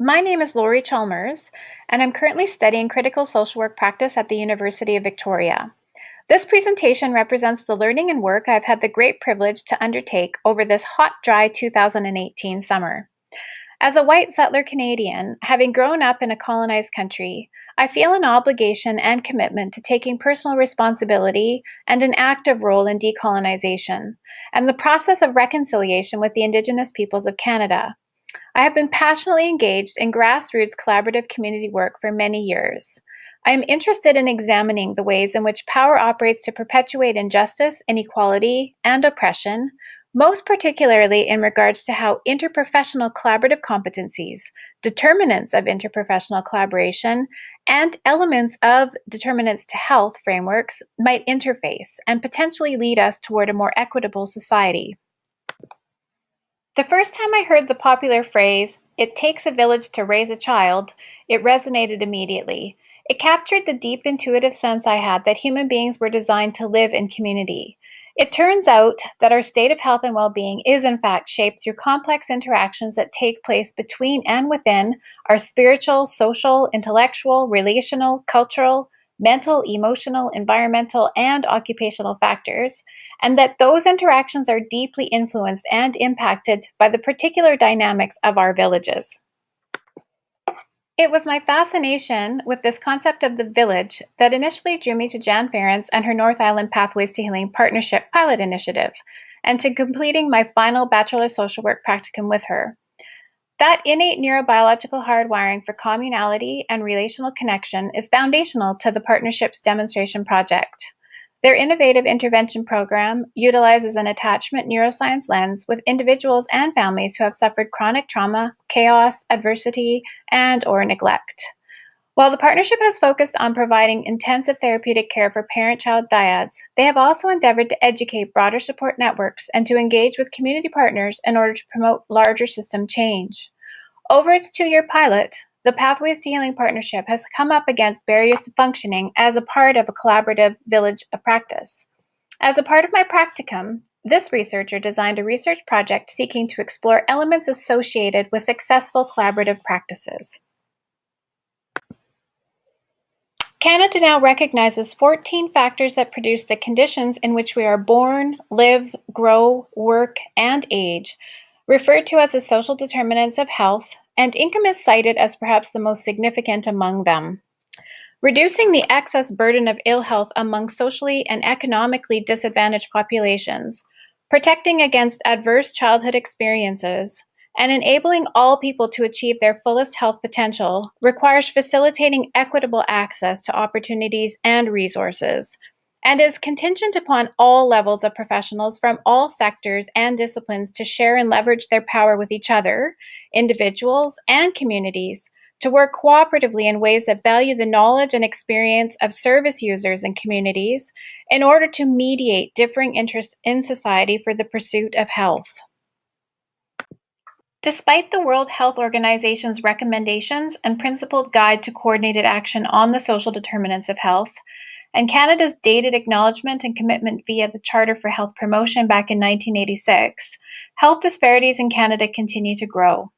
My name is Laurie Chalmers, and I'm currently studying critical social work practice at the University of Victoria. This presentation represents the learning and work I've had the great privilege to undertake over this hot, dry 2018 summer. As a white settler Canadian, having grown up in a colonized country, I feel an obligation and commitment to taking personal responsibility and an active role in decolonization and the process of reconciliation with the Indigenous peoples of Canada. I have been passionately engaged in grassroots collaborative community work for many years. I am interested in examining the ways in which power operates to perpetuate injustice, inequality, and oppression, most particularly in regards to how interprofessional collaborative competencies, determinants of interprofessional collaboration, and elements of determinants to health frameworks might interface and potentially lead us toward a more equitable society. The first time I heard the popular phrase, "It takes a village to raise a child," it resonated immediately. It captured the deep intuitive sense I had that human beings were designed to live in community. It turns out that our state of health and well-being is in fact shaped through complex interactions that take place between and within our spiritual, social, intellectual, relational, cultural, mental, emotional, environmental, and occupational factors, and that those interactions are deeply influenced and impacted by the particular dynamics of our villages. It was my fascination with this concept of the village that initially drew me to Jan Ference and her North Island Pathways to Healing Partnership pilot initiative, and to completing my final Bachelor of Social Work practicum with her. That innate neurobiological hardwiring for communality and relational connection is foundational to the partnership's demonstration project. Their innovative intervention program utilizes an attachment neuroscience lens with individuals and families who have suffered chronic trauma, chaos, adversity, and/or neglect. While the partnership has focused on providing intensive therapeutic care for parent-child dyads, they have also endeavored to educate broader support networks and to engage with community partners in order to promote larger system change. Over its 2-year pilot, the Pathways to Healing Partnership has come up against barriers to functioning as a part of a collaborative village of practice. As a part of my practicum, this researcher designed a research project seeking to explore elements associated with successful collaborative practices. Canada now recognizes 14 factors that produce the conditions in which we are born, live, grow, work, and age, referred to as the social determinants of health, and income is cited as perhaps the most significant among them. Reducing the excess burden of ill health among socially and economically disadvantaged populations, protecting against adverse childhood experiences, and enabling all people to achieve their fullest health potential requires facilitating equitable access to opportunities and resources, and is contingent upon all levels of professionals from all sectors and disciplines to share and leverage their power with each other, individuals, and communities to work cooperatively in ways that value the knowledge and experience of service users and communities in order to mediate differing interests in society for the pursuit of health. Despite the World Health Organization's recommendations and principled guide to coordinated action on the social determinants of health, and Canada's dated acknowledgement and commitment via the Charter for Health Promotion back in 1986, health disparities in Canada continue to grow.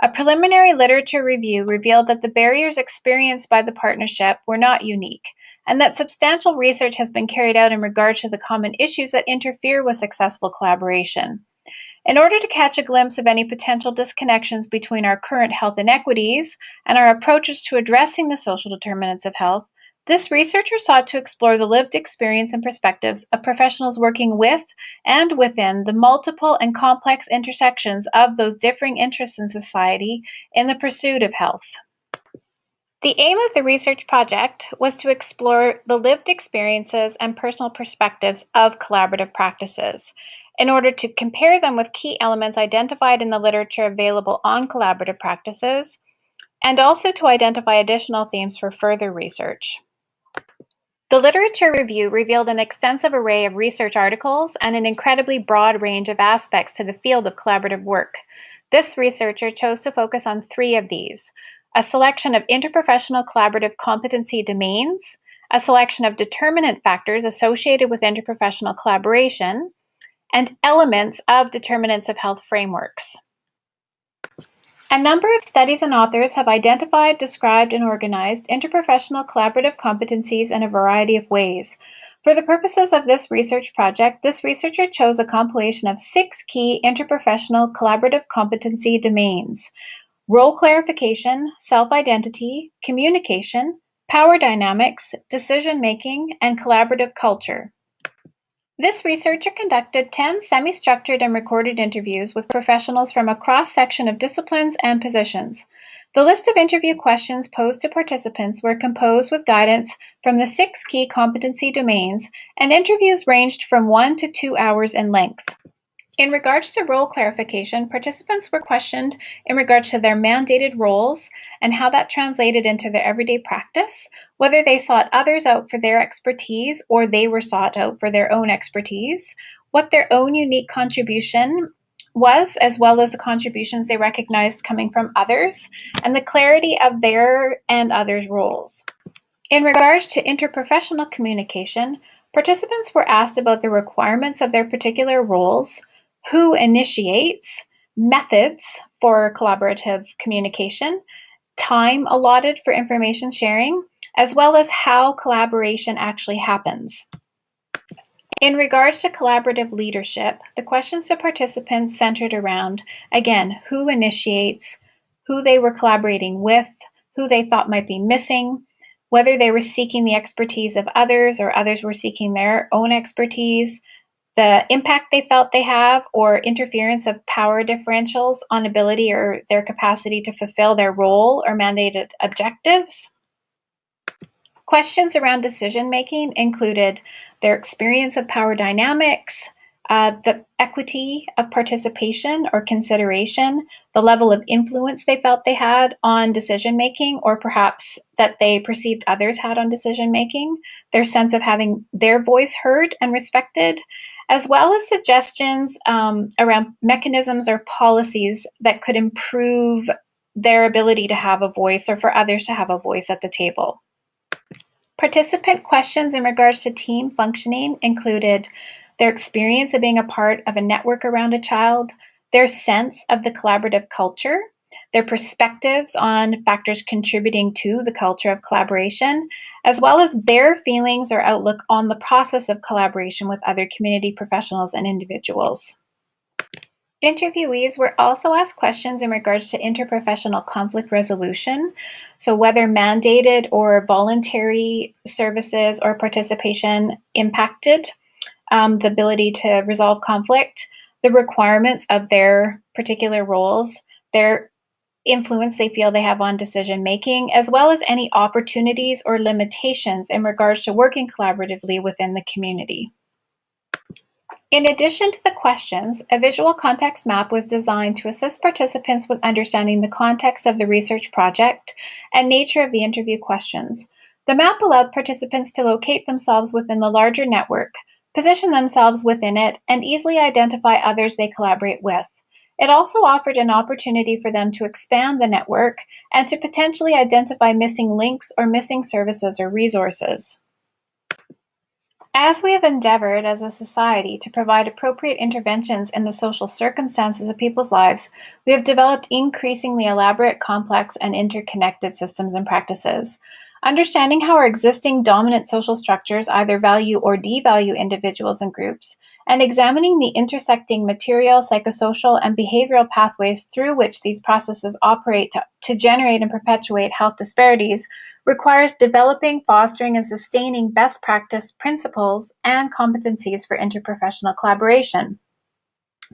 A preliminary literature review revealed that the barriers experienced by the partnership were not unique, and that substantial research has been carried out in regard to the common issues that interfere with successful collaboration. In order to catch a glimpse of any potential disconnections between our current health inequities and our approaches to addressing the social determinants of health, this researcher sought to explore the lived experience and perspectives of professionals working with and within the multiple and complex intersections of those differing interests in society in the pursuit of health. The aim of the research project was to explore the lived experiences and personal perspectives of collaborative practices, in order to compare them with key elements identified in the literature available on collaborative practices, and also to identify additional themes for further research. The literature review revealed an extensive array of research articles and an incredibly broad range of aspects to the field of collaborative work. This researcher chose to focus on 3 of these: a selection of interprofessional collaborative competency domains, a selection of determinant factors associated with interprofessional collaboration, and elements of determinants of health frameworks. A number of studies and authors have identified, described, and organized interprofessional collaborative competencies in a variety of ways. For the purposes of this research project, this researcher chose a compilation of 6 key interprofessional collaborative competency domains: role clarification, self-identity, communication, power dynamics, decision-making, and collaborative culture. This researcher conducted 10 semi-structured and recorded interviews with professionals from a cross-section of disciplines and positions. The list of interview questions posed to participants were composed with guidance from the 6 key competency domains, and interviews ranged from 1 to 2 hours in length. In regards to role clarification, participants were questioned in regards to their mandated roles and how that translated into their everyday practice, whether they sought others out for their expertise or they were sought out for their own expertise, what their own unique contribution was, as well as the contributions they recognized coming from others, and the clarity of their and others' roles. In regards to interprofessional communication, participants were asked about the requirements of their particular roles, who initiates, methods for collaborative communication, time allotted for information sharing, as well as how collaboration actually happens. In regards to collaborative leadership, the questions to participants centered around, again, who initiates, who they were collaborating with, who they thought might be missing, whether they were seeking the expertise of others or others were seeking their own expertise, the impact they felt they have, or interference of power differentials on ability or their capacity to fulfill their role or mandated objectives. Questions around decision-making included their experience of power dynamics, the equity of participation or consideration, the level of influence they felt they had on decision-making, or perhaps that they perceived others had on decision-making, their sense of having their voice heard and respected, as well as suggestions around mechanisms or policies that could improve their ability to have a voice or for others to have a voice at the table. Participant questions in regards to team functioning included their experience of being a part of a network around a child, their sense of the collaborative culture, their perspectives on factors contributing to the culture of collaboration, as well as their feelings or outlook on the process of collaboration with other community professionals and individuals. Interviewees were also asked questions in regards to interprofessional conflict resolution, so whether mandated or voluntary services or participation impacted the ability to resolve conflict, the requirements of their particular roles, their influence they feel they have on decision making, as well as any opportunities or limitations in regards to working collaboratively within the community. In addition to the questions, a visual context map was designed to assist participants with understanding the context of the research project and nature of the interview questions. The map allowed participants to locate themselves within the larger network, position themselves within it, and easily identify others they collaborate with. It also offered an opportunity for them to expand the network and to potentially identify missing links or missing services or resources. As we have endeavored as a society to provide appropriate interventions in the social circumstances of people's lives, we have developed increasingly elaborate, complex, and interconnected systems and practices. Understanding how our existing dominant social structures either value or devalue individuals and groups, and examining the intersecting material, psychosocial, and behavioral pathways through which these processes operate to generate and perpetuate health disparities requires developing, fostering, and sustaining best practice principles and competencies for interprofessional collaboration.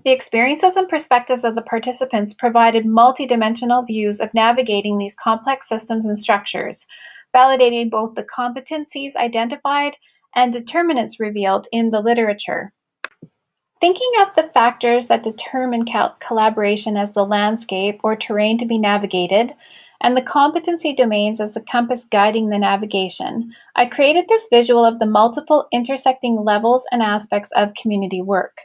The experiences and perspectives of the participants provided multidimensional views of navigating these complex systems and structures, validating both the competencies identified and determinants revealed in the literature. Thinking of the factors that determine collaboration as the landscape or terrain to be navigated, and the competency domains as the compass guiding the navigation, I created this visual of the multiple intersecting levels and aspects of community work.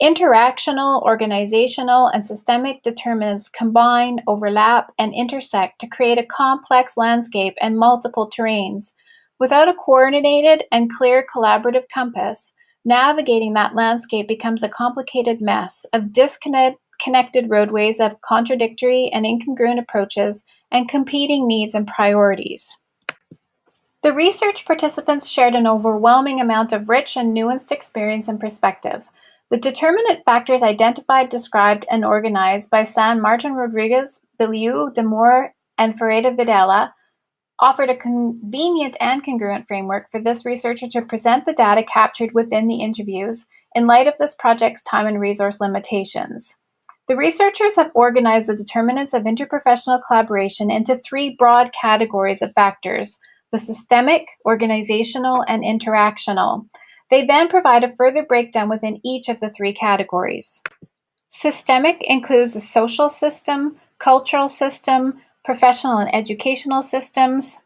Interactional, organizational, and systemic determinants combine, overlap, and intersect to create a complex landscape and multiple terrains. Without a coordinated and clear collaborative compass, navigating that landscape becomes a complicated mess of connected roadways of contradictory and incongruent approaches and competing needs and priorities. The research participants shared an overwhelming amount of rich and nuanced experience and perspective. The determinant factors identified, described, and organized by San Martin Rodriguez, Bilyeu, Demore, and Ferreira Videla offered a convenient and congruent framework for this researcher to present the data captured within the interviews in light of this project's time and resource limitations. The researchers have organized the determinants of interprofessional collaboration into three broad categories of factors: the systemic, organizational, and interactional. They then provide a further breakdown within each of the three categories. Systemic includes the social system, cultural system, professional and educational systems.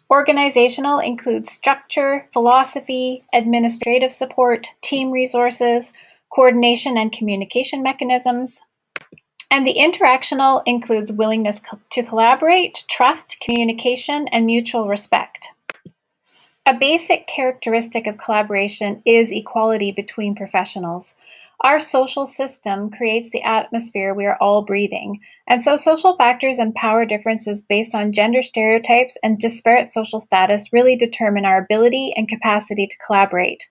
Organizational includes structure, philosophy, administrative support, team resources, coordination and communication mechanisms. And the interactional includes willingness to collaborate, trust, communication, and mutual respect. A basic characteristic of collaboration is equality between professionals. Our social system creates the atmosphere we are all breathing, and so social factors and power differences based on gender stereotypes and disparate social status really determine our ability and capacity to collaborate.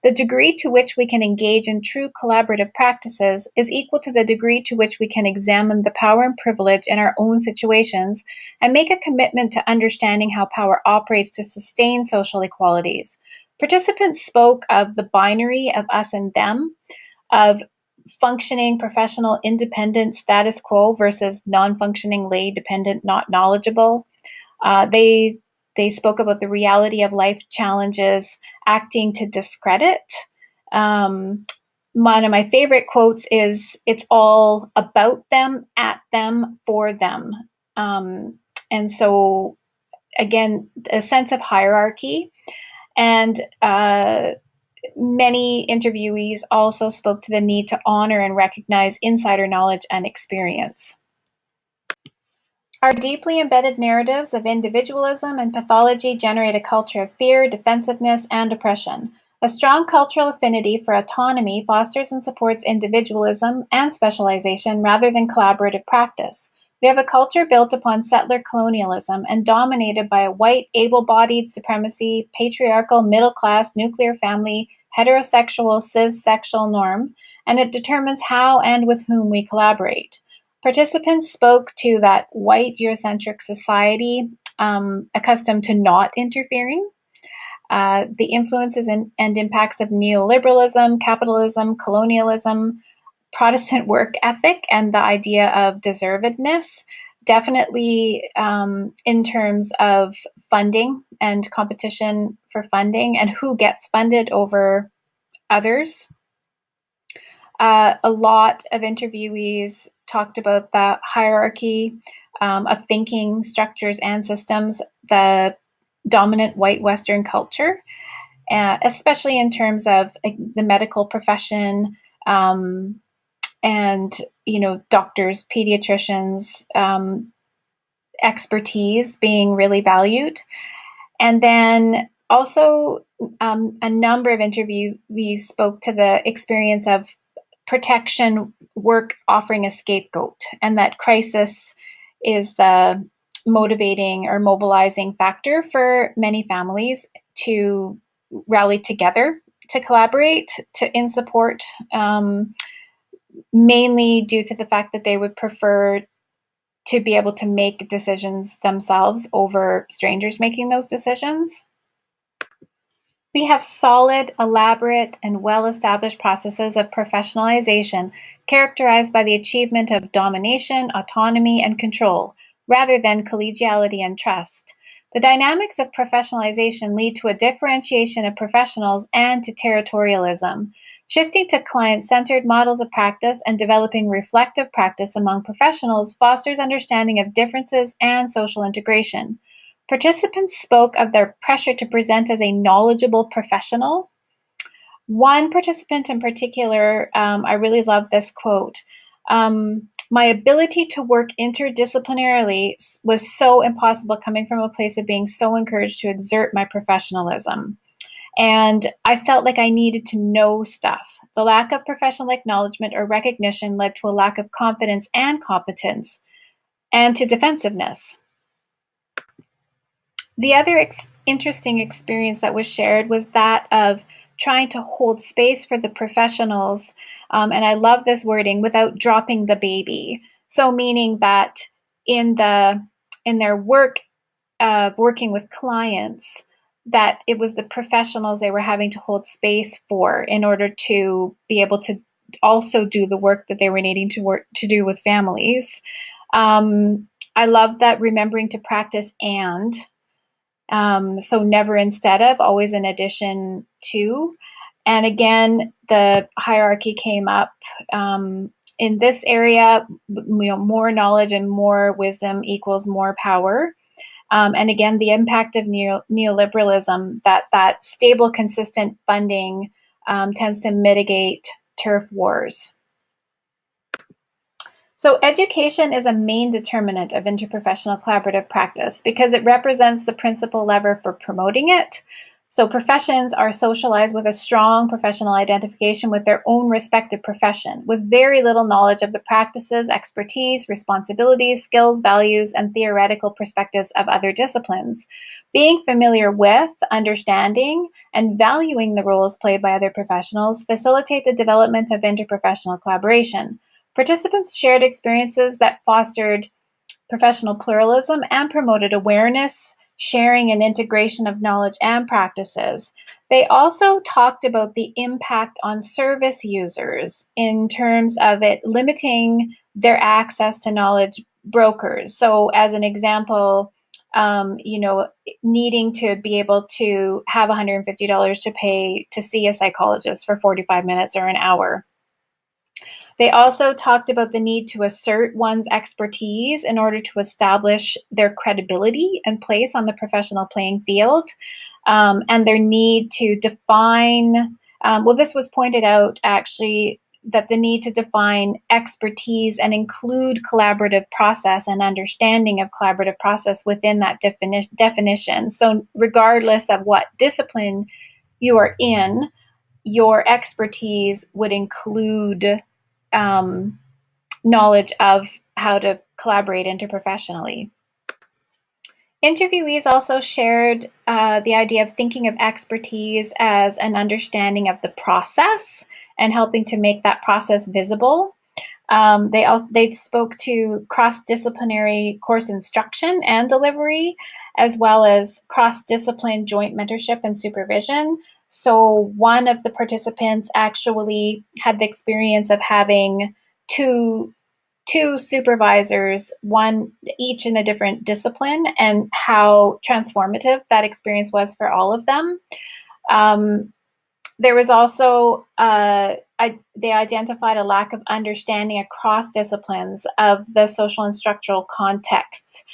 The degree to which we can engage in true collaborative practices is equal to the degree to which we can examine the power and privilege in our own situations and make a commitment to understanding how power operates to sustain social equalities. Participants spoke of the binary of us and them, of functioning professional independent status quo versus non-functioning lay dependent not knowledgeable. They spoke about the reality of life challenges acting to discredit. One of my favorite quotes is, "It's all about them, at them, for them." And so, again, a sense of hierarchy. And many interviewees also spoke to the need to honor and recognize insider knowledge and experience. Our deeply embedded narratives of individualism and pathology generate a culture of fear, defensiveness, and oppression. A strong cultural affinity for autonomy fosters and supports individualism and specialization rather than collaborative practice. We have a culture built upon settler colonialism and dominated by a white, able-bodied supremacy, patriarchal, middle-class, nuclear family, heterosexual, cis-sexual norm, and it determines how and with whom we collaborate. Participants spoke to that white Eurocentric society accustomed to not interfering, the influences and impacts of neoliberalism, capitalism, colonialism, Protestant work ethic, and the idea of deservedness, definitely in terms of funding and competition for funding and who gets funded over others. A lot of interviewees talked about the hierarchy of thinking structures and systems, the dominant white Western culture, especially in terms of the medical profession and, doctors, pediatricians, expertise being really valued. And then also a number of interviewees spoke to the experience of protection work offering a scapegoat, and that crisis is the motivating or mobilizing factor for many families to rally together, to collaborate, in support, mainly due to the fact that they would prefer to be able to make decisions themselves over strangers making those decisions. We have solid, elaborate, and well-established processes of professionalization characterized by the achievement of domination, autonomy, and control, rather than collegiality and trust. The dynamics of professionalization lead to a differentiation of professionals and to territorialism. Shifting to client-centered models of practice and developing reflective practice among professionals fosters understanding of differences and social integration. Participants spoke of their pressure to present as a knowledgeable professional. One participant in particular, I really love this quote. My ability to work interdisciplinarily was so impossible coming from a place of being so encouraged to exert my professionalism. And I felt like I needed to know stuff. The lack of professional acknowledgement or recognition led to a lack of confidence and competence and to defensiveness. The other interesting experience that was shared was that of trying to hold space for the professionals, and I love this wording, without dropping the baby. So meaning that in their work working with clients, that it was the professionals they were having to hold space for in order to be able to also do the work that they were needing to do with families. I love that remembering to practice and. So never instead of, always in addition to. And again, the hierarchy came up in this area. More knowledge and more wisdom equals more power. And again, the impact of neoliberalism, that stable, consistent funding tends to mitigate turf wars. So education is a main determinant of interprofessional collaborative practice because it represents the principal lever for promoting it. So professions are socialized with a strong professional identification with their own respective profession, with very little knowledge of the practices, expertise, responsibilities, skills, values, and theoretical perspectives of other disciplines. Being familiar with, understanding, and valuing the roles played by other professionals facilitate the development of interprofessional collaboration. Participants shared experiences that fostered professional pluralism and promoted awareness, sharing, and integration of knowledge and practices. They also talked about the impact on service users in terms of it limiting their access to knowledge brokers. So, as an example, needing to be able to have $150 to pay to see a psychologist for 45 minutes or an hour. They also talked about the need to assert one's expertise in order to establish their credibility and place on the professional playing field, and their need to define, this was pointed out actually, that the need to define expertise and include collaborative process and understanding of collaborative process within that definition. So regardless of what discipline you are in, your expertise would include knowledge of how to collaborate interprofessionally. Interviewees also shared the idea of thinking of expertise as an understanding of the process and helping to make that process visible. They spoke to cross-disciplinary course instruction and delivery, as well as cross-discipline joint mentorship and supervision. So one of the participants actually had the experience of having two supervisors, one each in a different discipline, and how transformative that experience was for all of them. There was also, they identified a lack of understanding across disciplines of the social and structural contexts.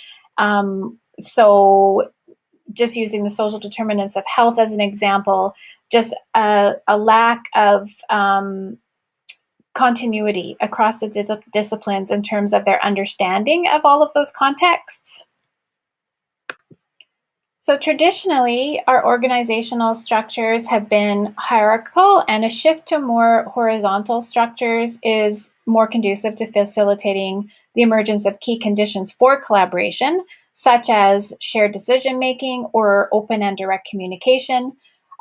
So just using the social determinants of health as an example, just a lack of continuity across the disciplines in terms of their understanding of all of those contexts. So traditionally, our organizational structures have been hierarchical, and a shift to more horizontal structures is more conducive to facilitating the emergence of key conditions for collaboration, such as shared decision-making or open and direct communication.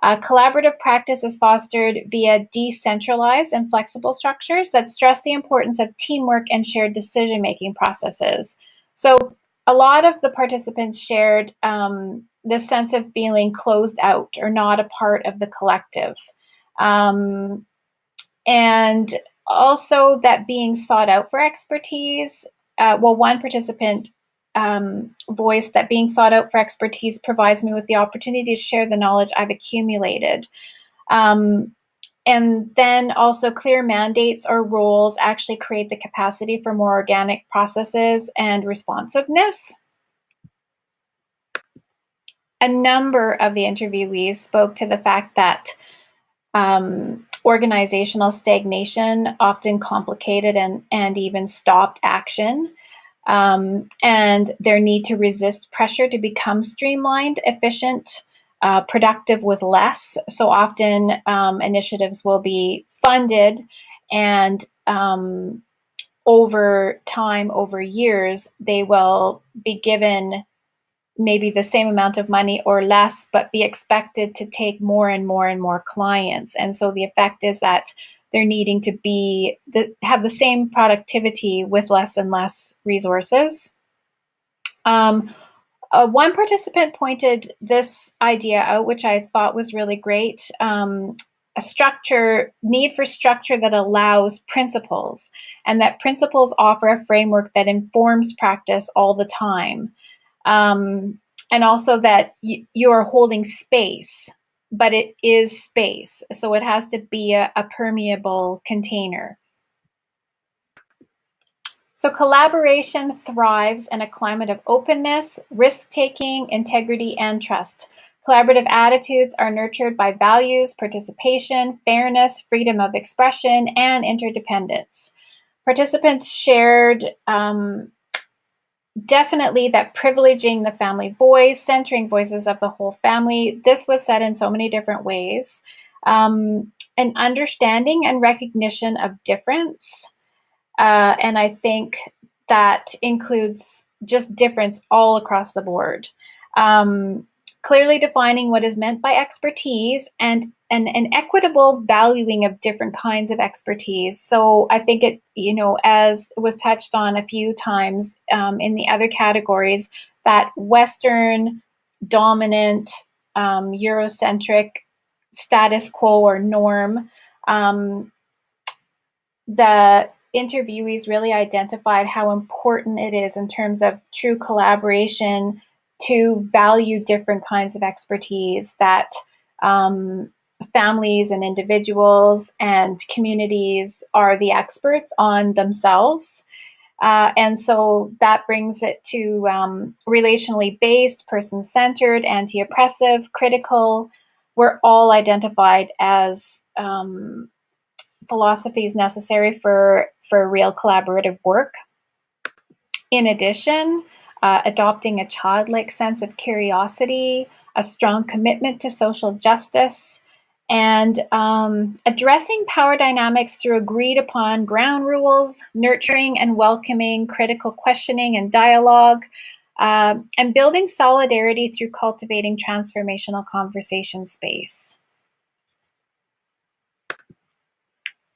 Collaborative practice is fostered via decentralized and flexible structures that stress the importance of teamwork and shared decision-making processes. So a lot of the participants shared this sense of feeling closed out or not a part of the collective. And also that being sought out for expertise. One participant voiced that being sought out for expertise provides me with the opportunity to share the knowledge I've accumulated. And then also clear mandates or roles actually create the capacity for more organic processes and responsiveness. A number of the interviewees spoke to the fact that organizational stagnation often complicated and even stopped action, and their need to resist pressure to become streamlined, efficient, productive with less. So often initiatives will be funded and over time, over years, they will be given maybe the same amount of money or less, but be expected to take more and more and more clients. And so the effect is that they're needing to have the same productivity with less and less resources. One participant pointed this idea out, which I thought was really great. Need for structure that allows principles, and that principles offer a framework that informs practice all the time. And also that you're holding space, but it is space. So it has to be a permeable container. So collaboration thrives in a climate of openness, risk-taking, integrity, and trust. Collaborative attitudes are nurtured by values, participation, fairness, freedom of expression, and interdependence. Participants shared definitely that privileging the family voice, centering voices of the whole family. This was said in so many different ways. An understanding and recognition of difference. And I think that includes just difference all across the board. Clearly defining what is meant by expertise and an equitable valuing of different kinds of expertise. So I think it, as was touched on a few times in the other categories, that Western dominant, Eurocentric status quo or norm, the interviewees really identified how important it is in terms of true collaboration to value different kinds of expertise, that families and individuals and communities are the experts on themselves. And so that brings it to relationally based, person-centered, anti-oppressive, critical, were all identified as philosophies necessary for real collaborative work. In addition, adopting a childlike sense of curiosity, a strong commitment to social justice, and addressing power dynamics through agreed upon ground rules, nurturing and welcoming critical questioning and dialogue, and building solidarity through cultivating transformational conversation space.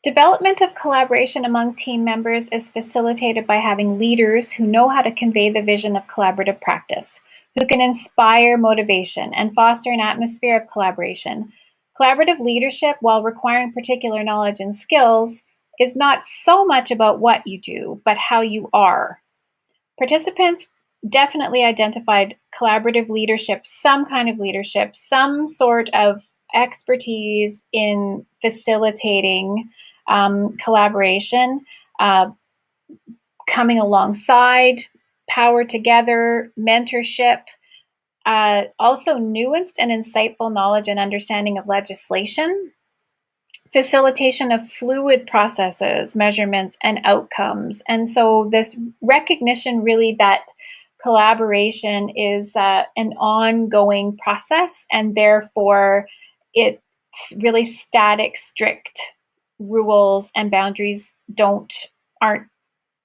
Development of collaboration among team members is facilitated by having leaders who know how to convey the vision of collaborative practice, who can inspire motivation and foster an atmosphere of collaboration. Collaborative leadership, while requiring particular knowledge and skills, is not so much about what you do, but how you are. Participants definitely identified collaborative leadership, some kind of leadership, some sort of expertise in facilitating collaboration, coming alongside, power together, mentorship, also nuanced and insightful knowledge and understanding of legislation, facilitation of fluid processes, measurements, and outcomes. And so this recognition really that collaboration is an ongoing process, and therefore it's really static, strict rules and boundaries aren't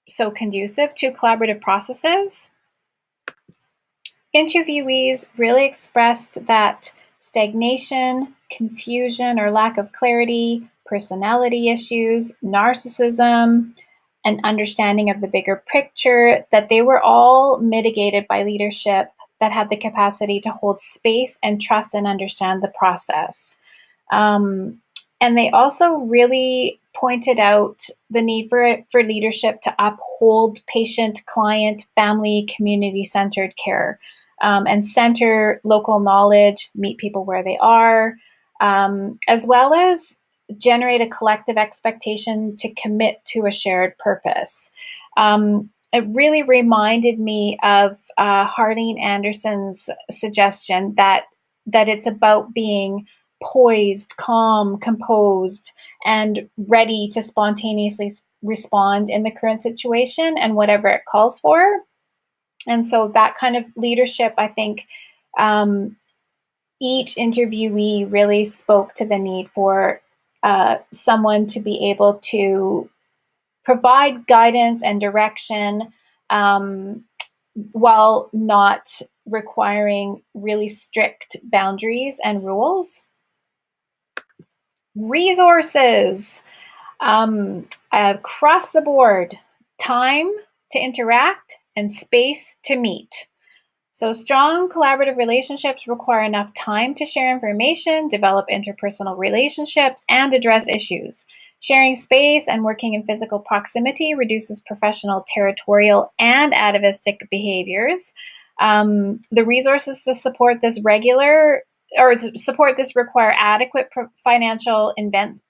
so conducive to collaborative processes. Interviewees really expressed that stagnation, confusion or lack of clarity, personality issues, narcissism, an understanding of the bigger picture, that they were all mitigated by leadership that had the capacity to hold space and trust and understand the process. And they also really pointed out the need for leadership to uphold patient, client, family, community-centered care, and center local knowledge, meet people where they are, as well as generate a collective expectation to commit to a shared purpose. It really reminded me of Harlene Anderson's suggestion that it's about being poised, calm, composed, and ready to spontaneously respond in the current situation and whatever it calls for. And so that kind of leadership, I think, each interviewee really spoke to the need for someone to be able to provide guidance and direction while not requiring really strict boundaries and rules. Resources across the board, time to interact and space to meet. So strong collaborative relationships require enough time to share information, develop interpersonal relationships, and address issues. Sharing space and working in physical proximity reduces professional, territorial, and atavistic behaviors. The resources to support this require adequate financial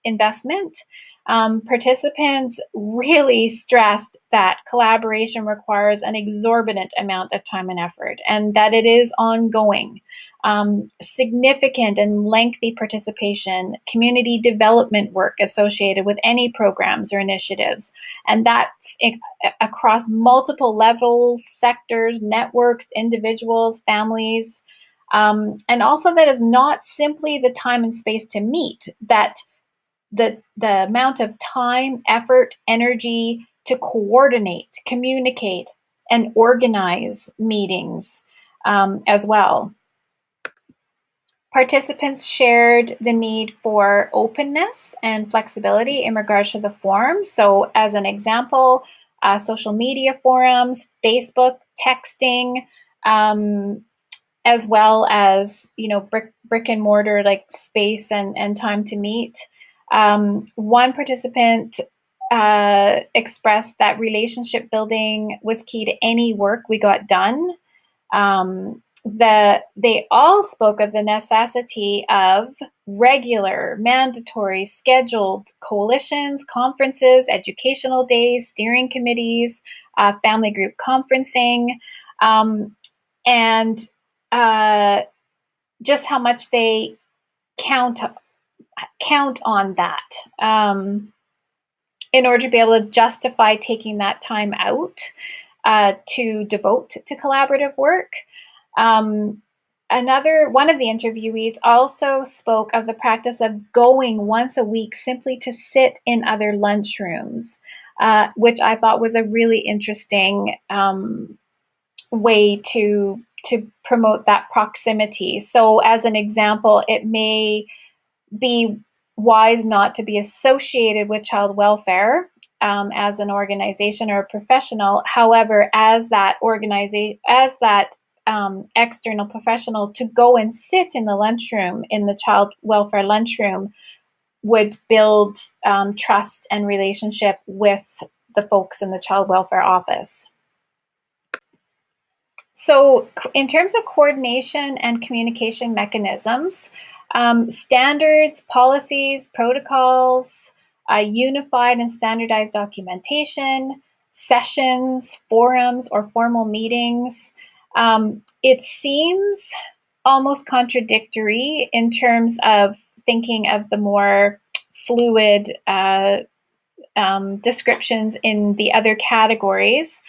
investment. Participants really stressed that collaboration requires an exorbitant amount of time and effort, and that it is ongoing. Significant and lengthy participation, community development work associated with any programs or initiatives, and that's across multiple levels, sectors, networks, individuals, families, and also that is not simply the time and space to meet, that the amount of time, effort, energy to coordinate, communicate, and organize meetings as well. Participants shared the need for openness and flexibility in regards to the forum. So as an example, social media forums, Facebook, texting, as well as, brick and mortar like space and time to meet. One participant expressed that relationship building was key to any work we got done. They all spoke of the necessity of regular, mandatory, scheduled coalitions, conferences, educational days, steering committees, family group conferencing, and just how much they count on that in order to be able to justify taking that time out to devote to collaborative work. One of the interviewees also spoke of the practice of going once a week simply to sit in other lunchrooms, which I thought was a really interesting way to promote that proximity. So as an example, it may be wise not to be associated with child welfare as an organization or a professional. However, as that external professional, to go and sit in the lunchroom, in the child welfare lunchroom, would build trust and relationship with the folks in the child welfare office. So in terms of coordination and communication mechanisms, standards, policies, protocols, unified and standardized documentation, sessions, forums, or formal meetings. It seems almost contradictory in terms of thinking of the more fluid descriptions in the other categories.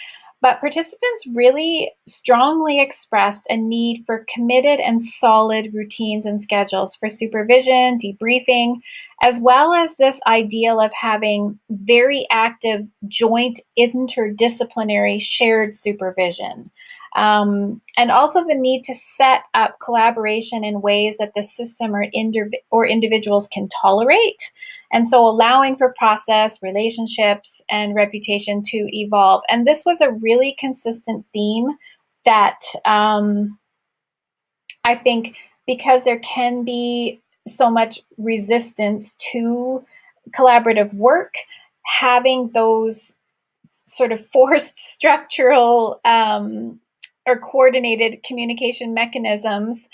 But participants really strongly expressed a need for committed and solid routines and schedules for supervision, debriefing, as well as this ideal of having very active joint interdisciplinary shared supervision. And also the need to set up collaboration in ways that the system or individuals can tolerate. And so allowing for process, relationships, and reputation to evolve. And this was a really consistent theme that I think, because there can be so much resistance to collaborative work, having those sort of forced structural or coordinated communication mechanisms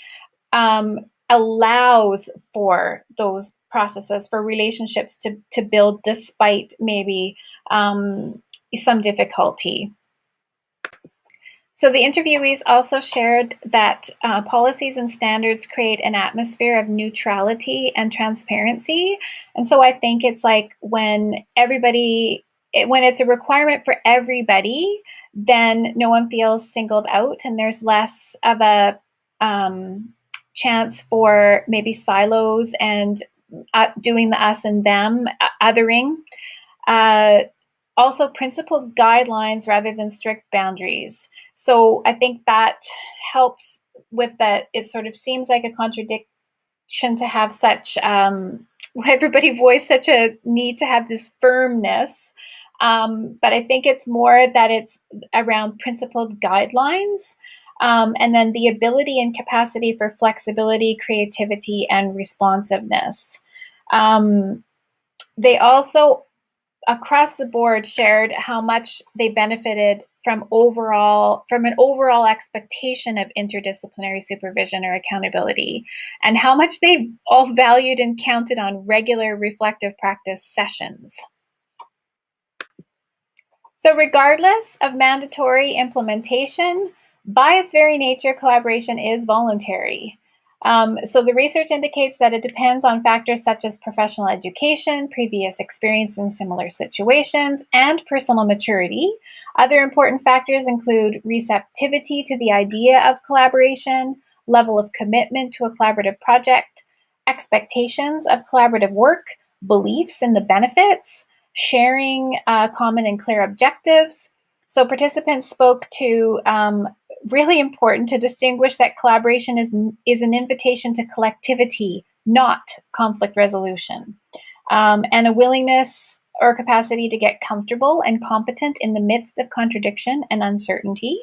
allows for those processes, for relationships to build despite maybe some difficulty. So the interviewees also shared that policies and standards create an atmosphere of neutrality and transparency. And so I think it's like when it's a requirement for everybody, then no one feels singled out, and there's less of a chance for maybe silos and doing the us and them, othering. Also principled guidelines rather than strict boundaries. So I think that helps with that. It sort of seems like a contradiction to have such, everybody voiced such a need to have this firmness. But I think it's more that it's around principled guidelines. And then the ability and capacity for flexibility, creativity, and responsiveness. They also, across the board, shared how much they benefited from an overall expectation of interdisciplinary supervision or accountability, and how much they all valued and counted on regular reflective practice sessions. So regardless of mandatory implementation, by its very nature, collaboration is voluntary. So the research indicates that it depends on factors such as professional education, previous experience in similar situations, and personal maturity. Other important factors include receptivity to the idea of collaboration, level of commitment to a collaborative project, expectations of collaborative work, beliefs in the benefits, sharing common and clear objectives. So participants spoke to really important to distinguish that collaboration is an invitation to collectivity, not conflict resolution, and a willingness or capacity to get comfortable and competent in the midst of contradiction and uncertainty.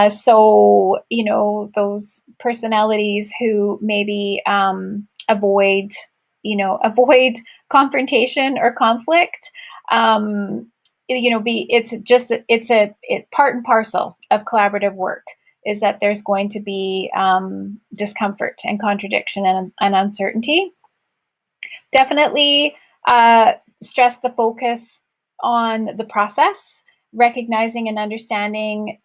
So, those personalities who maybe avoid confrontation or conflict, it's part and parcel of collaborative work is that there's going to be discomfort and contradiction and uncertainty. Definitely stress the focus on the process, recognizing and understanding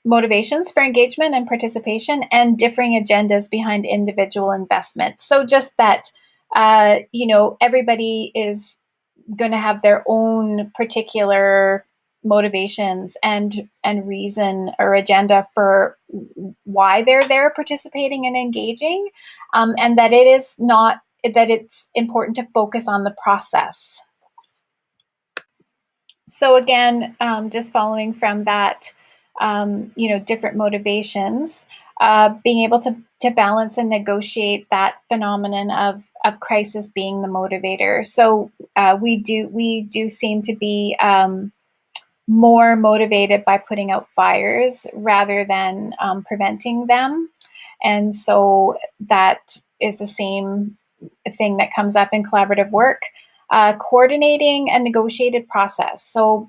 motivations for engagement and participation, and differing agendas behind individual investment. So just that, everybody is going to have their own particular motivations and reason or agenda for why they're there participating and engaging, and that it's important to focus on the process. So again, just following from that, different motivations, being able to balance and negotiate that phenomenon of crisis being the motivator. So we do seem to be more motivated by putting out fires rather than preventing them. And so that is the same thing that comes up in collaborative work. Coordinating a negotiated process. So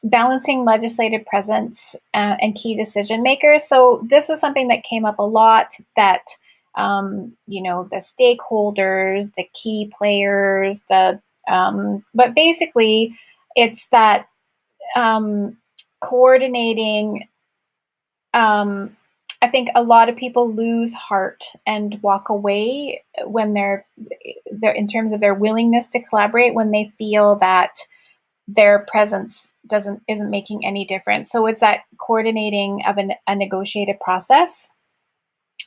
balancing legislative presence and key decision makers. So this was something that came up a lot, that the stakeholders, the key players, but basically it's that coordinating. I think a lot of people lose heart and walk away when they're in terms of their willingness to collaborate, when they feel that their presence isn't making any difference. So it's that coordinating of a negotiated process,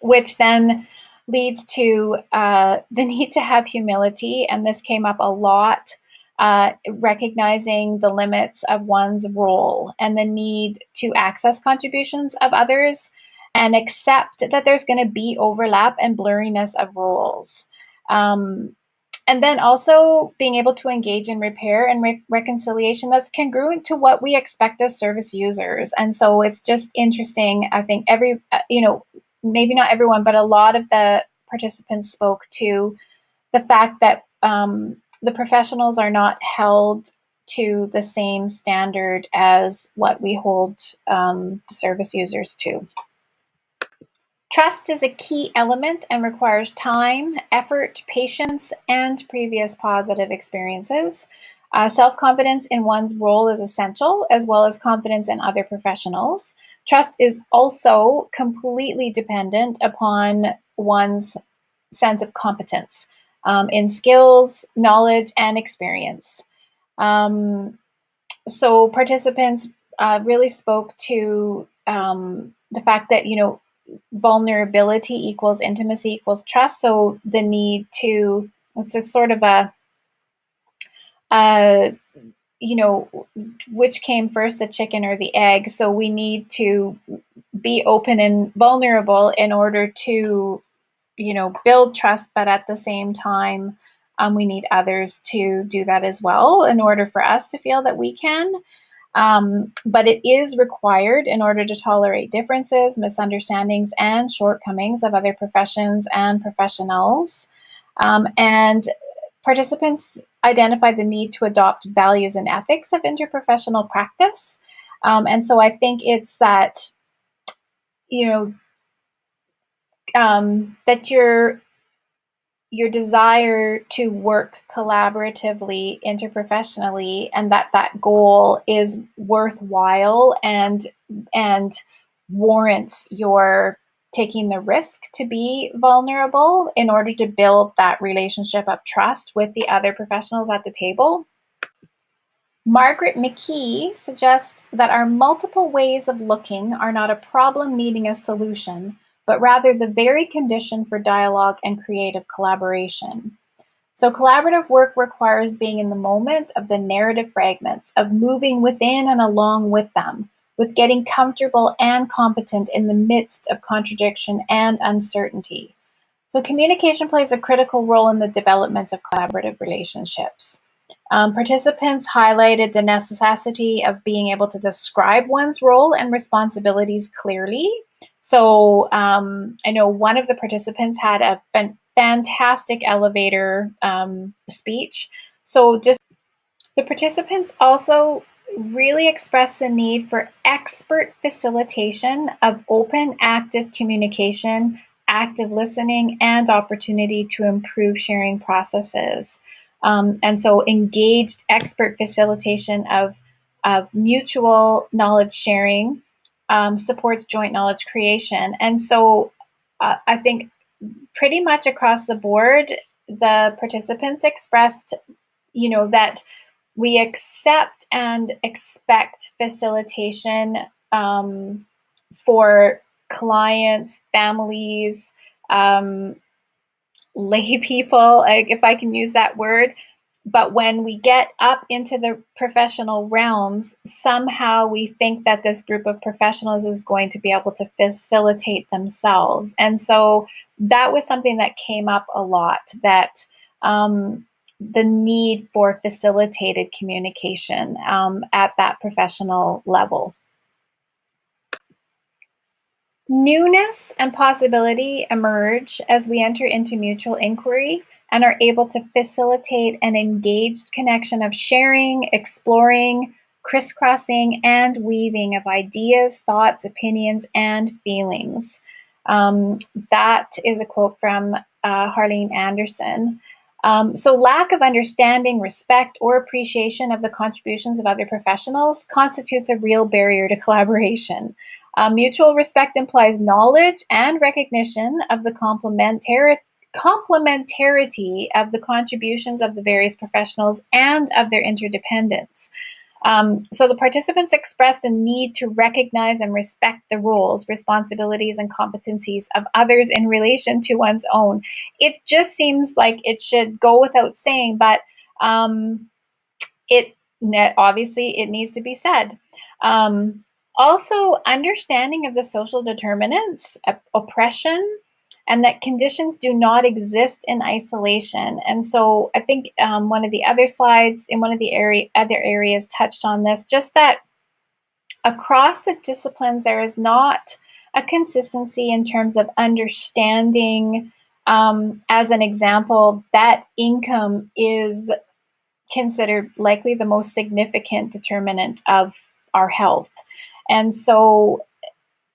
which then leads to the need to have humility. And this came up a lot, recognizing the limits of one's role and the need to access contributions of others and accept that there's going to be overlap and blurriness of roles. And then also being able to engage in repair and reconciliation that's congruent to what we expect of service users. And so it's just interesting. I think maybe not everyone, but a lot of the participants spoke to the fact that the professionals are not held to the same standard as what we hold the service users to. Trust is a key element and requires time, effort, patience, and previous positive experiences. Self-confidence in one's role is essential, as well as confidence in other professionals. Trust is also completely dependent upon one's sense of competence in skills, knowledge, and experience. So participants really spoke to the fact that, vulnerability equals intimacy equals trust. So the need to, it's a sort of a which came first, the chicken or the egg? So we need to be open and vulnerable in order to, build trust, but at the same time, we need others to do that as well in order for us to feel that we can. But it is required in order to tolerate differences, misunderstandings, and shortcomings of other professions and professionals. And participants identified the need to adopt values and ethics of interprofessional practice. And so I think it's that, that your desire to work collaboratively, interprofessionally, and that goal is worthwhile and warrants your taking the risk to be vulnerable in order to build that relationship of trust with the other professionals at the table. Margaret McKee suggests that our multiple ways of looking are not a problem needing a solution, but rather the very condition for dialogue and creative collaboration. So collaborative work requires being in the moment of the narrative fragments, of moving within and along with them, with getting comfortable and competent in the midst of contradiction and uncertainty. So communication plays a critical role in the development of collaborative relationships. Participants highlighted the necessity of being able to describe one's role and responsibilities clearly. So I know one of the participants had a fantastic elevator speech. So just the participants also really expressed the need for expert facilitation of open, active communication, active listening, and opportunity to improve sharing processes. And so engaged expert facilitation of mutual knowledge sharing supports joint knowledge creation. And so I think pretty much across the board, the participants expressed, that we accept and expect facilitation for clients, families, lay people, if I can use that word. But when we get up into the professional realms, somehow we think that this group of professionals is going to be able to facilitate themselves. And so that was something that came up a lot, that the need for facilitated communication at that professional level. Newness and possibility emerge as we enter into mutual inquiry and are able to facilitate an engaged connection of sharing, exploring, crisscrossing, and weaving of ideas, thoughts, opinions, and feelings. That is a quote from Harlene Anderson. So lack of understanding, respect, or appreciation of the contributions of other professionals constitutes a real barrier to collaboration. Mutual respect implies knowledge and recognition of the complementarity of the contributions of the various professionals and of their interdependence. So the participants expressed the need to recognize and respect the roles, responsibilities, and competencies of others in relation to one's own. It just seems like it should go without saying, but obviously it needs to be said. Also, understanding of the social determinants of oppression, and that conditions do not exist in isolation. And so I think one of the other slides in one of the other areas touched on this, just that across the disciplines, there is not a consistency in terms of understanding, as an example, that income is considered likely the most significant determinant of our health. And so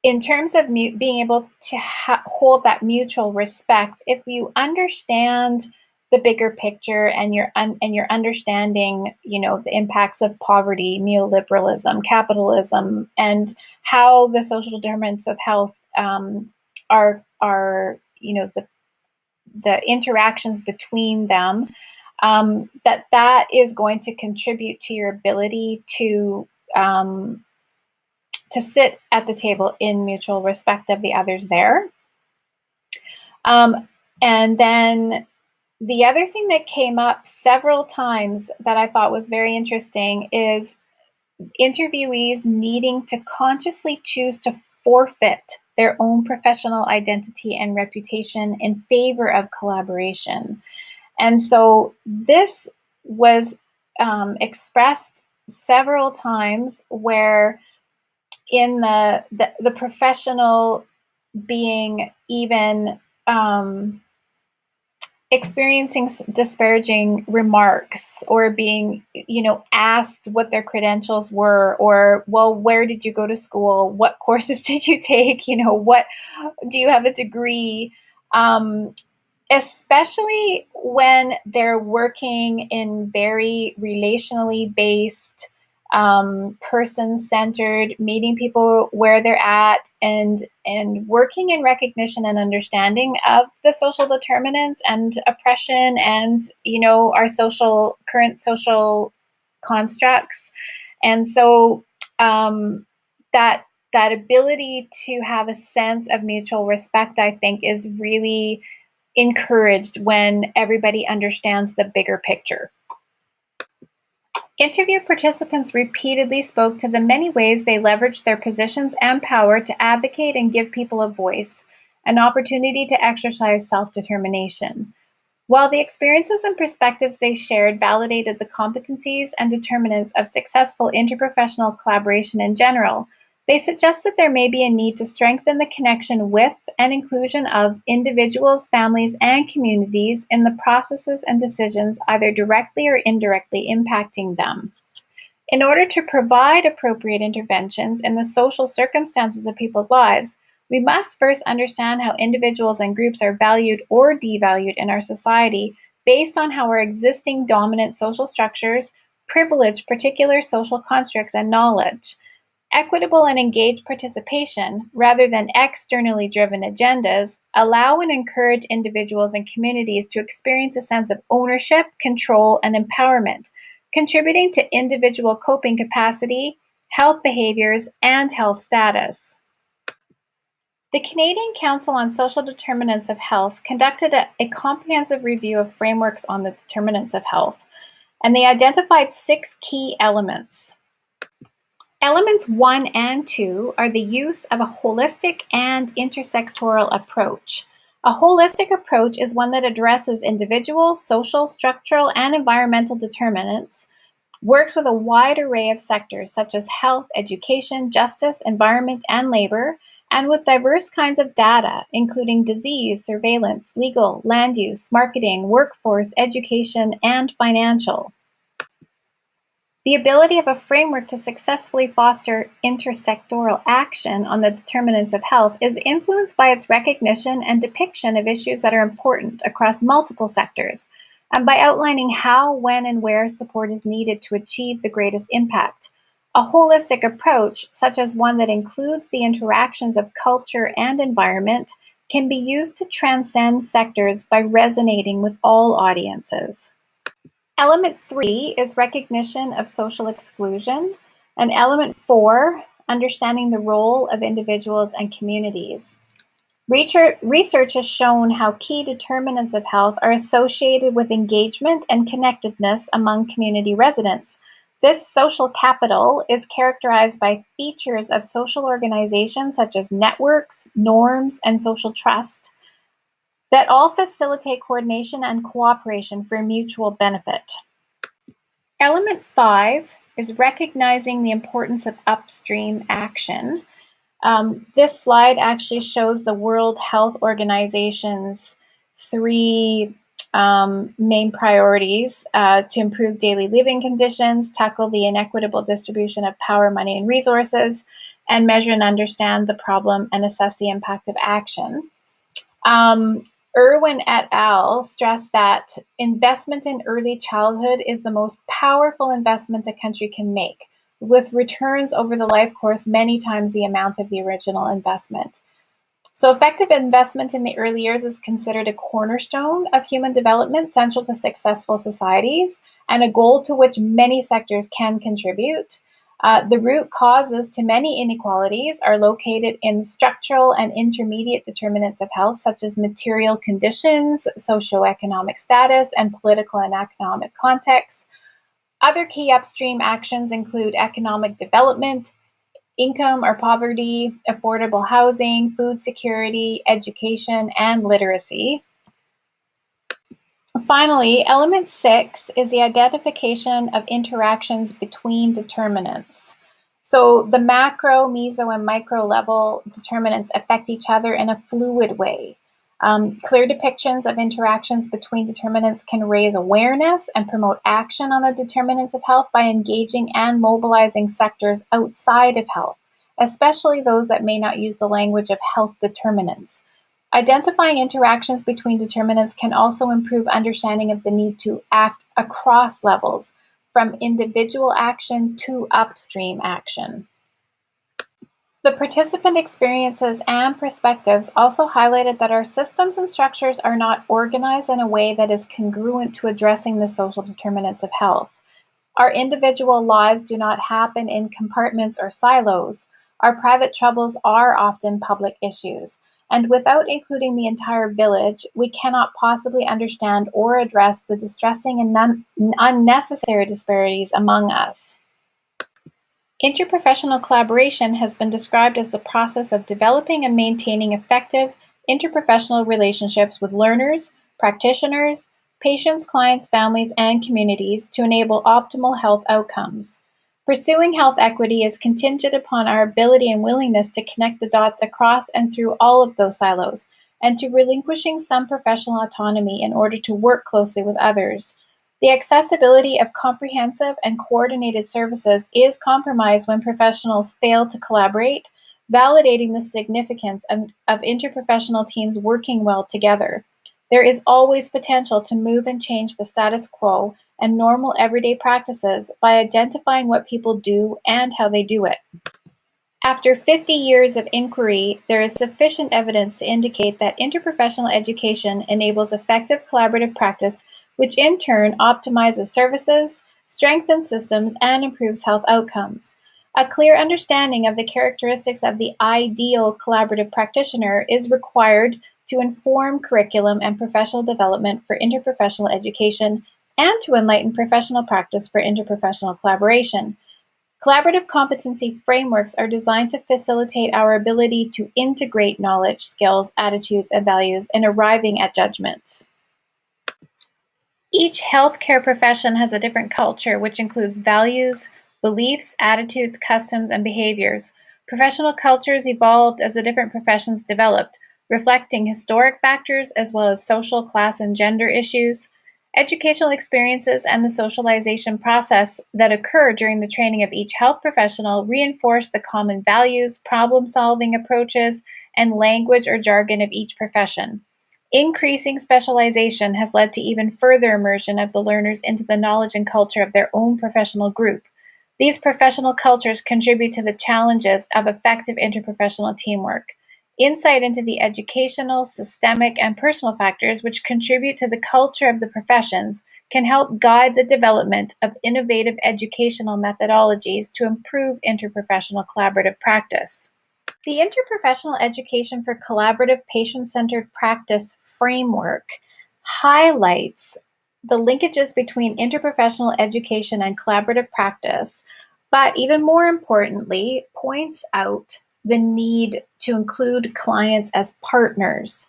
in terms of being able to hold that mutual respect, if you understand the bigger picture and you're understanding, the impacts of poverty, neoliberalism, capitalism, and how the social determinants of health are the interactions between them, that is going to contribute to your ability to to sit at the table in mutual respect of the others there. And then the other thing that came up several times that I thought was very interesting is interviewees needing to consciously choose to forfeit their own professional identity and reputation in favor of collaboration. And so this was expressed several times where in the professional being even experiencing disparaging remarks or being, asked what their credentials were, or, well, where did you go to school? What courses did you take? What do you have a degree? Especially when they're working in very relationally based, person-centered, meeting people where they're at, and working in recognition and understanding of the social determinants and oppression and our current social constructs. And so that ability to have a sense of mutual respect, I think, is really encouraged when everybody understands the bigger picture. Interview participants repeatedly spoke to the many ways they leveraged their positions and power to advocate and give people a voice, an opportunity to exercise self-determination. While the experiences and perspectives they shared validated the competencies and determinants of successful interprofessional collaboration in general, they suggested there may be a need to strengthen the connection with and inclusion of individuals, families, and communities in the processes and decisions either directly or indirectly impacting them. In order to provide appropriate interventions in the social circumstances of people's lives, we must first understand how individuals and groups are valued or devalued in our society based on how our existing dominant social structures privilege particular social constructs and knowledge. Equitable and engaged participation, rather than externally driven agendas, allow and encourage individuals and communities to experience a sense of ownership, control, and empowerment, contributing to individual coping capacity, health behaviors, and health status. The Canadian Council on Social Determinants of Health conducted a comprehensive review of frameworks on the determinants of health, and they identified 6 key elements. Elements 1 and 2 are the use of a holistic and intersectoral approach. A holistic approach is one that addresses individual, social, structural, and environmental determinants, works with a wide array of sectors such as health, education, justice, environment, and labor, and with diverse kinds of data, including disease, surveillance, legal, land use, marketing, workforce, education, and financial. The ability of a framework to successfully foster intersectoral action on the determinants of health is influenced by its recognition and depiction of issues that are important across multiple sectors, and by outlining how, when, and where support is needed to achieve the greatest impact. A holistic approach, such as one that includes the interactions of culture and environment, can be used to transcend sectors by resonating with all audiences. Element 3 is recognition of social exclusion, and element 4, understanding the role of individuals and communities. Research has shown how key determinants of health are associated with engagement and connectedness among community residents. This social capital is characterized by features of social organizations such as networks, norms, and social trust that all facilitate coordination and cooperation for mutual benefit. Element 5 is recognizing the importance of upstream action. This slide actually shows the World Health Organization's 3 main priorities to improve daily living conditions, tackle the inequitable distribution of power, money, and resources, and measure and understand the problem and assess the impact of action. Irwin et al. Stressed that investment in early childhood is the most powerful investment a country can make, with returns over the life course many times the amount of the original investment. So effective investment in the early years is considered a cornerstone of human development, central to successful societies, and a goal to which many sectors can contribute. The root causes to many inequalities are located in structural and intermediate determinants of health, such as material conditions, socioeconomic status, and political and economic contexts. Other key upstream actions include economic development, income or poverty, affordable housing, food security, education, and literacy. Finally, element 6 is the identification of interactions between determinants. So the macro, meso, and micro level determinants affect each other in a fluid way. Clear depictions of interactions between determinants can raise awareness and promote action on the determinants of health by engaging and mobilizing sectors outside of health, especially those that may not use the language of health determinants. Identifying interactions between determinants can also improve understanding of the need to act across levels, from individual action to upstream action. The participant experiences and perspectives also highlighted that our systems and structures are not organized in a way that is congruent to addressing the social determinants of health. Our individual lives do not happen in compartments or silos. Our private troubles are often public issues. And without including the entire village, we cannot possibly understand or address the distressing and unnecessary disparities among us. Interprofessional collaboration has been described as the process of developing and maintaining effective interprofessional relationships with learners, practitioners, patients, clients, families, and communities to enable optimal health outcomes. Pursuing health equity is contingent upon our ability and willingness to connect the dots across and through all of those silos, and to relinquishing some professional autonomy in order to work closely with others. The accessibility of comprehensive and coordinated services is compromised when professionals fail to collaborate, validating the significance of interprofessional teams working well together. There is always potential to move and change the status quo and normal everyday practices by identifying what people do and how they do it. After 50 years of inquiry, there is sufficient evidence to indicate that interprofessional education enables effective collaborative practice, which in turn optimizes services, strengthens systems, and improves health outcomes. A clear understanding of the characteristics of the ideal collaborative practitioner is required to inform curriculum and professional development for interprofessional education and to enlighten professional practice for interprofessional collaboration. Collaborative competency frameworks are designed to facilitate our ability to integrate knowledge, skills, attitudes, and values in arriving at judgments. Each healthcare profession has a different culture, which includes values, beliefs, attitudes, customs, and behaviors. Professional cultures evolved as the different professions developed, reflecting historic factors as well as social, class, and gender issues. Educational experiences and the socialization process that occur during the training of each health professional reinforce the common values, problem-solving approaches, and language or jargon of each profession. Increasing specialization has led to even further immersion of the learners into the knowledge and culture of their own professional group. These professional cultures contribute to the challenges of effective interprofessional teamwork. Insight into the educational, systemic, and personal factors which contribute to the culture of the professions can help guide the development of innovative educational methodologies to improve interprofessional collaborative practice. The Interprofessional Education for Collaborative Patient-Centered Practice framework highlights the linkages between interprofessional education and collaborative practice, but even more importantly, points out the need to include clients as partners.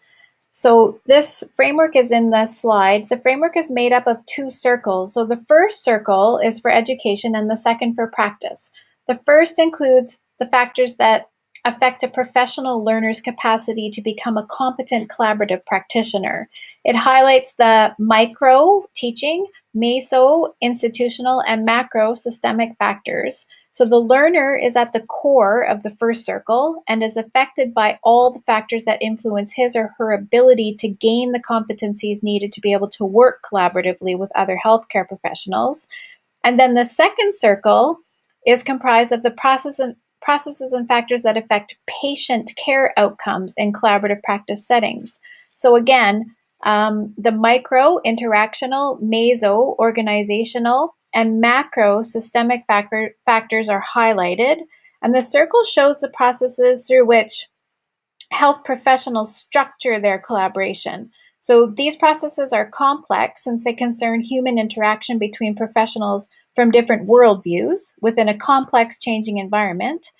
So this framework is in the slide. The framework is made up of two circles. So the first circle is for education and the second for practice. The first includes the factors that affect a professional learner's capacity to become a competent collaborative practitioner. It highlights the micro teaching, meso institutional, and macro systemic factors. So the learner is at the core of the first circle and is affected by all the factors that influence his or her ability to gain the competencies needed to be able to work collaboratively with other healthcare professionals. And then the second circle is comprised of the processes and factors that affect patient care outcomes in collaborative practice settings. So again, the micro, interactional, meso, organizational, and macro systemic factors are highlighted, and the circle shows the processes through which health professionals structure their collaboration. So these processes are complex since they concern human interaction between professionals from different worldviews within a complex changing environment.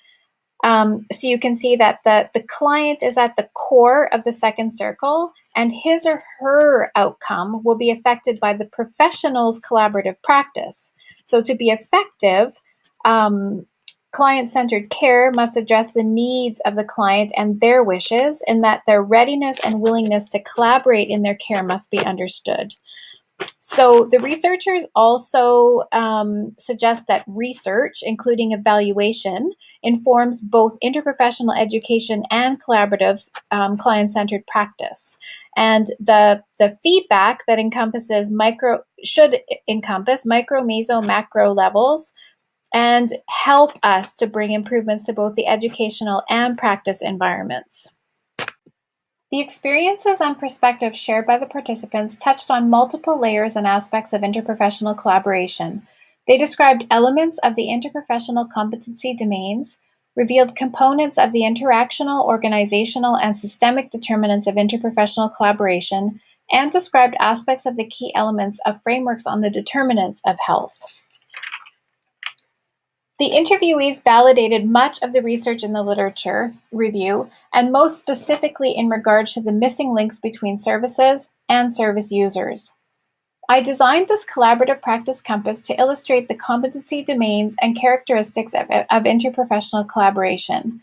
So you can see that the client is at the core of the second circle, and his or her outcome will be affected by the professional's collaborative practice. So to be effective, client-centered care must address the needs of the client and their wishes, and that their readiness and willingness to collaborate in their care must be understood. So the researchers also suggest that research, including evaluation, informs both interprofessional education and collaborative client-centered practice. And the feedback that should encompass micro, meso, macro levels and help us to bring improvements to both the educational and practice environments. The experiences and perspectives shared by the participants touched on multiple layers and aspects of interprofessional collaboration. They described elements of the interprofessional competency domains, revealed components of the interactional, organizational, and systemic determinants of interprofessional collaboration, and described aspects of the key elements of frameworks on the determinants of health. The interviewees validated much of the research in the literature review, and most specifically in regard to the missing links between services and service users. I designed this collaborative practice compass to illustrate the competency domains and characteristics of interprofessional collaboration.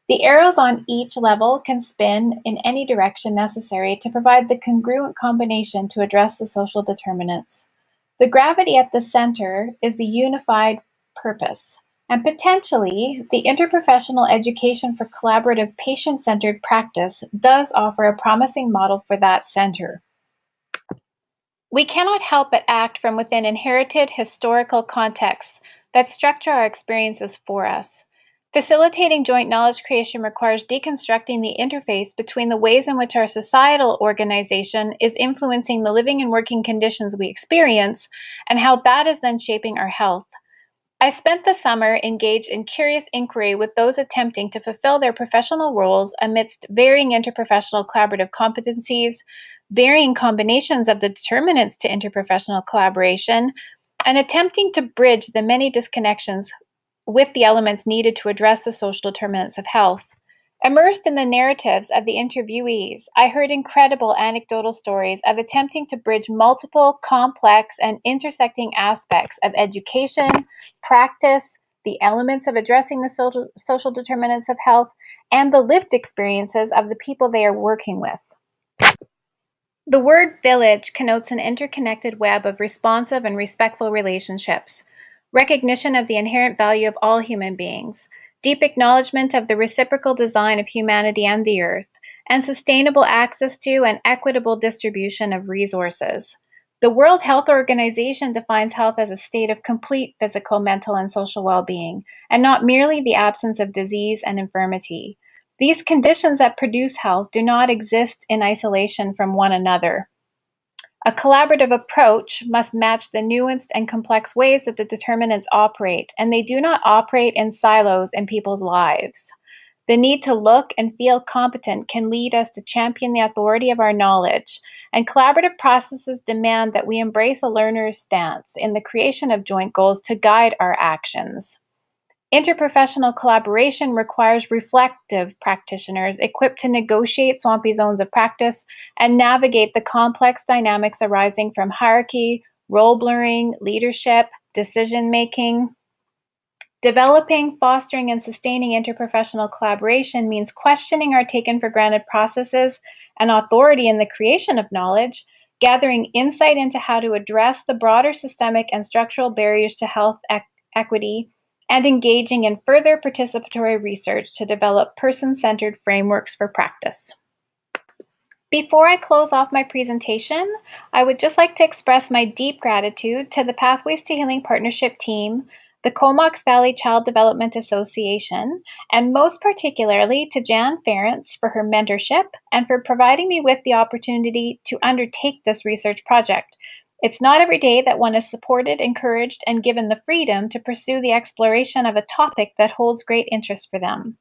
The arrows on each level can spin in any direction necessary to provide the congruent combination to address the social determinants. The gravity at the center is the unified purpose, and potentially the interprofessional education for collaborative patient-centered practice does offer a promising model for that center. We cannot help but act from within inherited historical contexts that structure our experiences for us. Facilitating joint knowledge creation requires deconstructing the interface between the ways in which our societal organization is influencing the living and working conditions we experience, and how that is then shaping our health. I spent the summer engaged in curious inquiry with those attempting to fulfill their professional roles amidst varying interprofessional collaborative competencies, varying combinations of the determinants to interprofessional collaboration, and attempting to bridge the many disconnections with the elements needed to address the social determinants of health. Immersed in the narratives of the interviewees, I heard incredible anecdotal stories of attempting to bridge multiple, complex, and intersecting aspects of education, practice, the elements of addressing the social determinants of health, and the lived experiences of the people they are working with. The word village connotes an interconnected web of responsive and respectful relationships, recognition of the inherent value of all human beings, deep acknowledgement of the reciprocal design of humanity and the earth, and sustainable access to and equitable distribution of resources. The World Health Organization defines health as a state of complete physical, mental, and social well-being, and not merely the absence of disease and infirmity. These conditions that produce health do not exist in isolation from one another. A collaborative approach must match the nuanced and complex ways that the determinants operate, and they do not operate in silos in people's lives. The need to look and feel competent can lead us to champion the authority of our knowledge, and collaborative processes demand that we embrace a learner's stance in the creation of joint goals to guide our actions. Interprofessional collaboration requires reflective practitioners equipped to negotiate swampy zones of practice and navigate the complex dynamics arising from hierarchy, role blurring, leadership, decision-making. Developing, fostering, and sustaining interprofessional collaboration means questioning our taken-for-granted processes and authority in the creation of knowledge, gathering insight into how to address the broader systemic and structural barriers to health equity, and engaging in further participatory research to develop person-centered frameworks for practice. Before I close off my presentation, I would just like to express my deep gratitude to the Pathways to Healing Partnership team, the Comox Valley Child Development Association, and most particularly to Jan Ferentz for her mentorship and for providing me with the opportunity to undertake this research project. It's not every day that one is supported, encouraged, and given the freedom to pursue the exploration of a topic that holds great interest for them.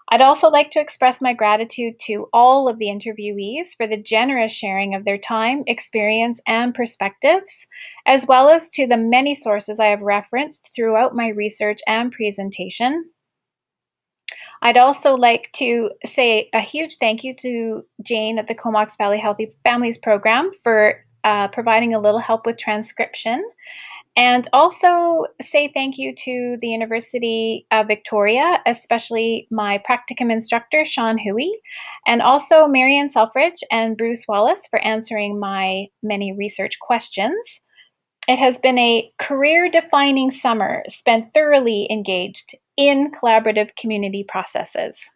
I'd also like to express my gratitude to all of the interviewees for the generous sharing of their time, experience, and perspectives, as well as to the many sources I have referenced throughout my research and presentation. I'd also like to say a huge thank you to Jane at the Comox Valley Healthy Families Program for providing a little help with transcription. And also say thank you to the University of Victoria, especially my practicum instructor, Sean Huey, and also Marian Selfridge and Bruce Wallace for answering my many research questions. It has been a career-defining summer spent thoroughly engaged in collaborative community processes.